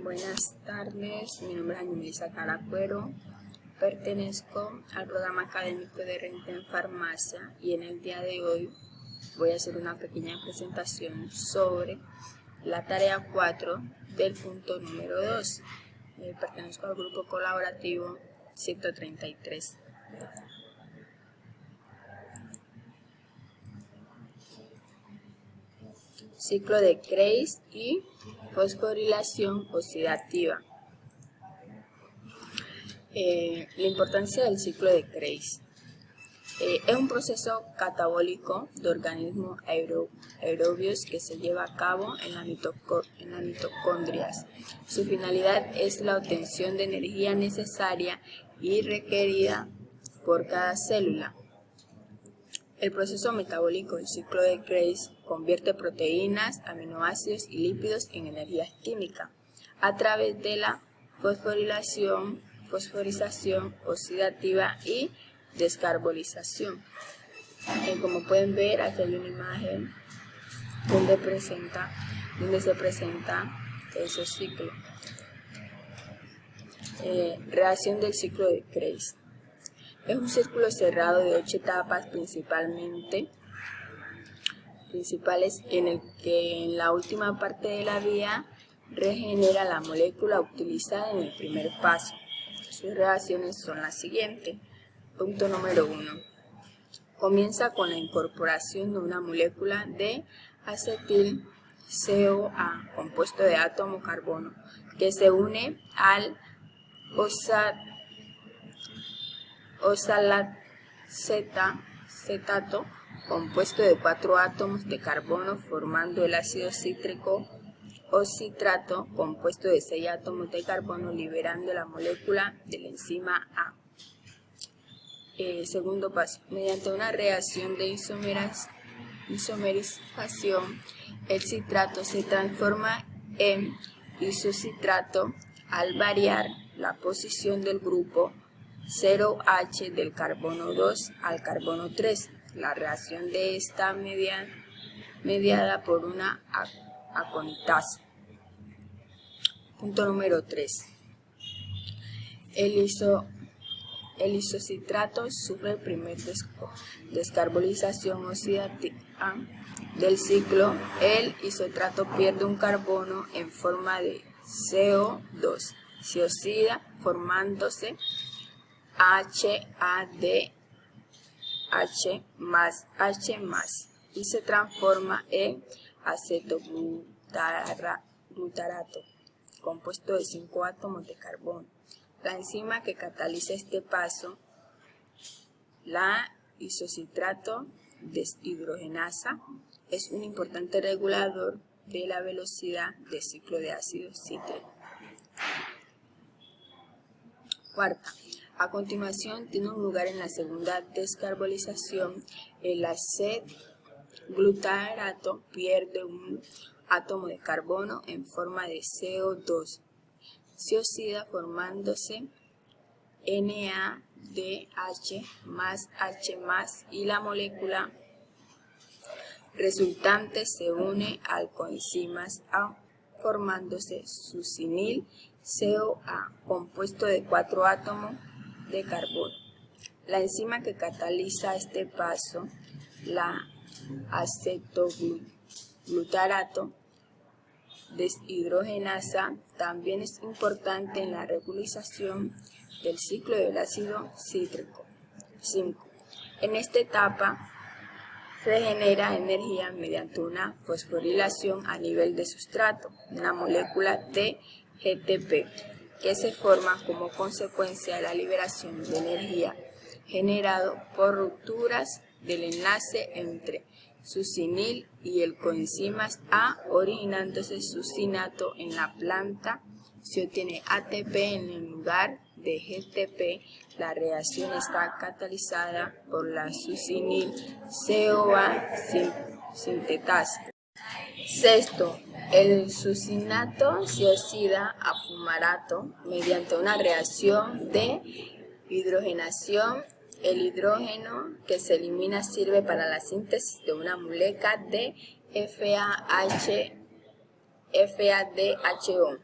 Buenas tardes, mi nombre es Melissa Caracuero, pertenezco al programa académico de Renta en Farmacia y en el día de hoy voy a hacer una pequeña presentación sobre la tarea 4 del punto número 2. Pertenezco al grupo colaborativo 133. Ciclo de Krebs y fosforilación oxidativa. La importancia del ciclo de Krebs. Es un proceso catabólico de organismos aerobios que se lleva a cabo en las mitocondrias. Su finalidad es la obtención de energía necesaria y requerida por cada célula. El proceso metabólico del ciclo de Krebs convierte proteínas, aminoácidos y lípidos en energía química a través de la fosforización oxidativa y descarbonización. Como pueden ver, aquí hay una imagen donde se presenta ese ciclo. Reacción del ciclo de Krebs. Es un círculo cerrado de 8 etapas principales en el que en la última parte de la vía regenera la molécula utilizada en el primer paso. Sus reacciones son las siguientes. Punto número 1. Comienza con la incorporación de una molécula de acetil CoA, compuesto de átomo carbono, que se une al oxalacetato, compuesto de 4 átomos de carbono, formando el ácido cítrico o citrato, compuesto de 6 átomos de carbono, liberando la molécula de la enzima A. Segundo paso. Mediante una reacción de isomerización, el citrato se transforma en isocitrato al variar la posición del grupo 0H del carbono 2 al carbono 3. La reacción de esta mediada por una aconitasa. Punto número 3. El isocitrato sufre el primer descarbonización oxidativa del ciclo. El isocitrato pierde un carbono en forma de CO2. Se oxida formándose HADH más H más y se transforma en acetoglutarato, compuesto de 5 átomos de carbono. La enzima que cataliza este paso, la isocitrato deshidrogenasa, es un importante regulador de la velocidad del ciclo de ácido cítrico. Cuarta. A continuación, tiene un lugar en la segunda descarbonización. El acetglutarato pierde un átomo de carbono en forma de CO2. Se oxida formándose NADH más H más y la molécula resultante se une al coenzimas A, formándose succinil CoA, compuesto de 4 átomos de carbono. La enzima que cataliza este paso, la acetoglutarato deshidrogenasa, también es importante en la regularización del ciclo del ácido cítrico. 5. En esta etapa se genera energía mediante una fosforilación a nivel de sustrato, una molécula de GTP, que se forma como consecuencia de la liberación de energía generado por rupturas del enlace entre succinil y el coenzimas A, originándose succinato en la planta. Se obtiene ATP en el lugar de GTP. La reacción está catalizada por la succinil CoA sintetasa. Sexto, el succinato se oxida a fumarato mediante una reacción de hidrogenación. El hidrógeno que se elimina sirve para la síntesis de una molécula de FADHO.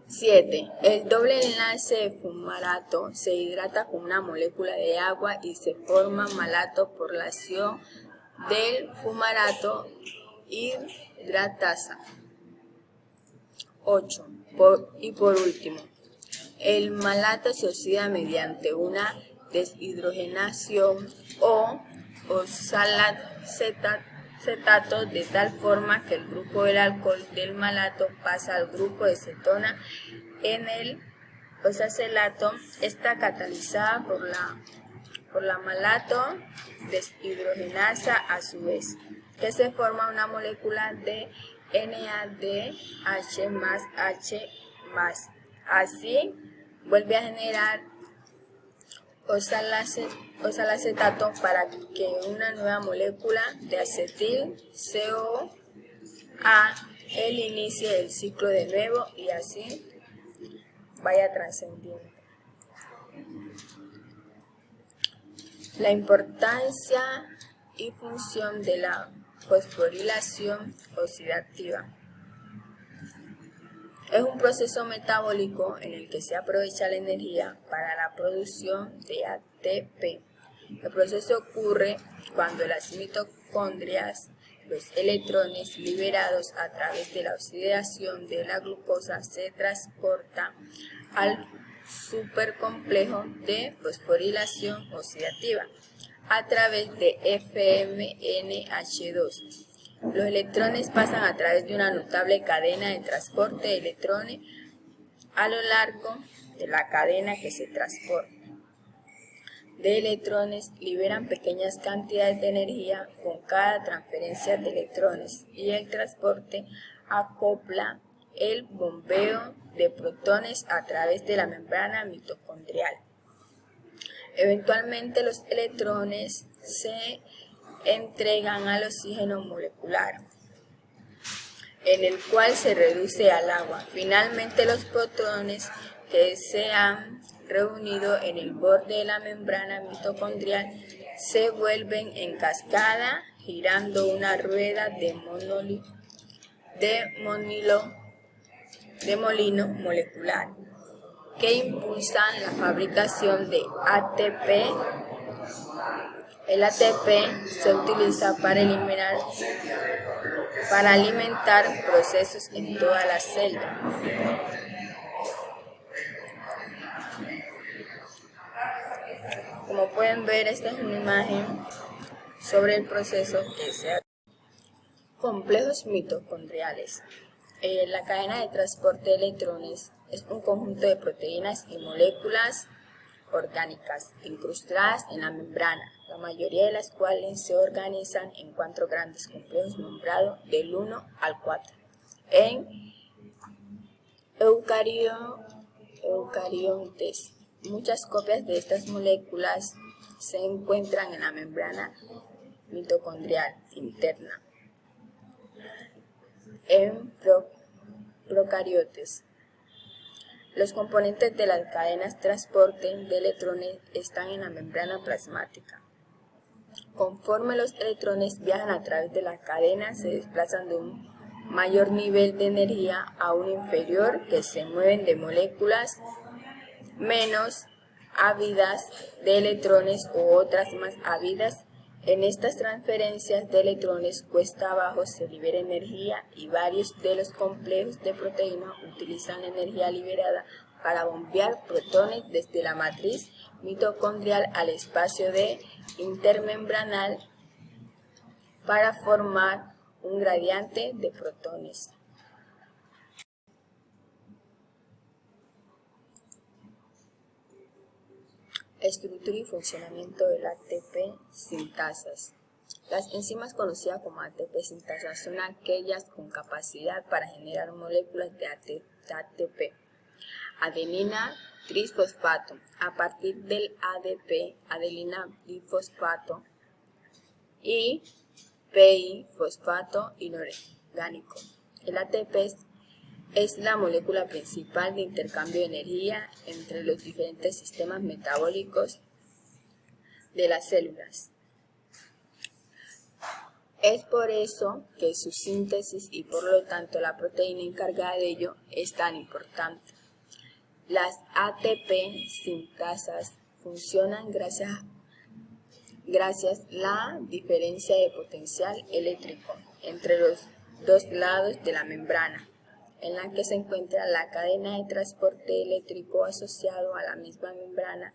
7. El doble enlace de fumarato se hidrata con una molécula de agua y se forma malato por la acción del fumarato hidratasa. 8. Por último, el malato se oxida mediante una deshidrogenación o oxalacetato de tal forma que el grupo del alcohol del malato pasa al grupo de cetona en el oxalato. Está catalizada por la malato deshidrogenasa a su vez, que se forma una molécula de NADH más H más. Así vuelve a generar oxalacetato para que una nueva molécula de acetil COA él inicie el ciclo de nuevo y así vaya trascendiendo. La importancia y función de la fosforilación oxidativa. Es un proceso metabólico en el que se aprovecha la energía para la producción de ATP. El proceso ocurre cuando las mitocondrias, los electrones liberados a través de la oxidación de la glucosa, se transportan al supercomplejo de fosforilación oxidativa a través de FMNH2. Los electrones pasan a través de una notable cadena de transporte de electrones a lo largo de la cadena que se transporta de electrones liberan pequeñas cantidades de energía con cada transferencia de electrones y el transporte acopla el bombeo de protones a través de la membrana mitocondrial. Eventualmente los electrones se entregan al oxígeno molecular, en el cual se reduce al agua. Finalmente los protones que se han reunido en el borde de la membrana mitocondrial se vuelven en cascada girando una rueda de molino molecular que impulsan la fabricación de ATP. El ATP se utiliza para alimentar procesos en toda la célula. Como pueden ver, esta es una imagen sobre el proceso que se hace. Complejos mitocondriales. La cadena de transporte de electrones es un conjunto de proteínas y moléculas orgánicas incrustadas en la membrana, la mayoría de las cuales se organizan en 4 grandes complejos nombrados del 1 al 4. En eucariontes, muchas copias de estas moléculas se encuentran en la membrana mitocondrial interna. En procariotes, los componentes de las cadenas transporte de electrones están en la membrana plasmática. Conforme los electrones viajan a través de la cadena, se desplazan de un mayor nivel de energía a un inferior, que se mueven de moléculas menos ávidas de electrones u otras más ávidas. En estas transferencias de electrones cuesta abajo se libera energía y varios de los complejos de proteínas utilizan la energía liberada para bombear protones desde la matriz mitocondrial al espacio intermembranal para formar un gradiente de protones. Estructura y funcionamiento del ATP sintasas. Las enzimas conocidas como ATP sintasas son aquellas con capacidad para generar moléculas de ATP. Adenina trisfosfato. A partir del ADP, adenina difosfato y PI fosfato inorgánico. El ATP es la molécula principal de intercambio de energía entre los diferentes sistemas metabólicos de las células. Es por eso que su síntesis y por lo tanto la proteína encargada de ello es tan importante. Las ATP sintasas funcionan gracias a la diferencia de potencial eléctrico entre los dos lados de la membrana, en la que se encuentra la cadena de transporte eléctrico asociado a la misma membrana,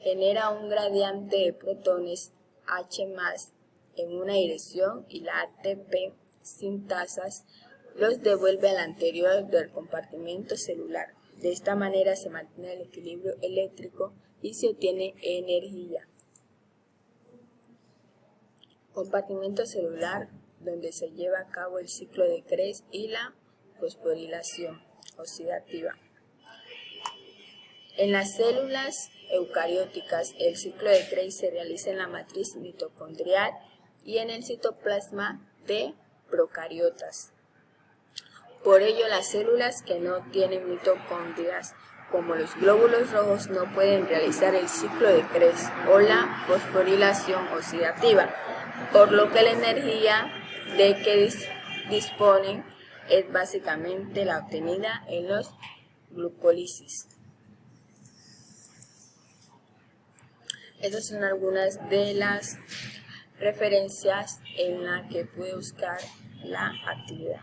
genera un gradiente de protones H+ en una dirección y la ATP sintasas los devuelve al anterior del compartimento celular. De esta manera se mantiene el equilibrio eléctrico y se obtiene energía. Compartimento celular, donde se lleva a cabo el ciclo de Krebs y la fosforilación oxidativa. En las células eucarióticas, el ciclo de Krebs se realiza en la matriz mitocondrial y en el citoplasma de procariotas. Por ello, las células que no tienen mitocondrias, como los glóbulos rojos, no pueden realizar el ciclo de Krebs o la fosforilación oxidativa, por lo que la energía de que disponen es básicamente la obtenida en los glucólisis. Estas son algunas de las referencias en las que puede buscar la actividad.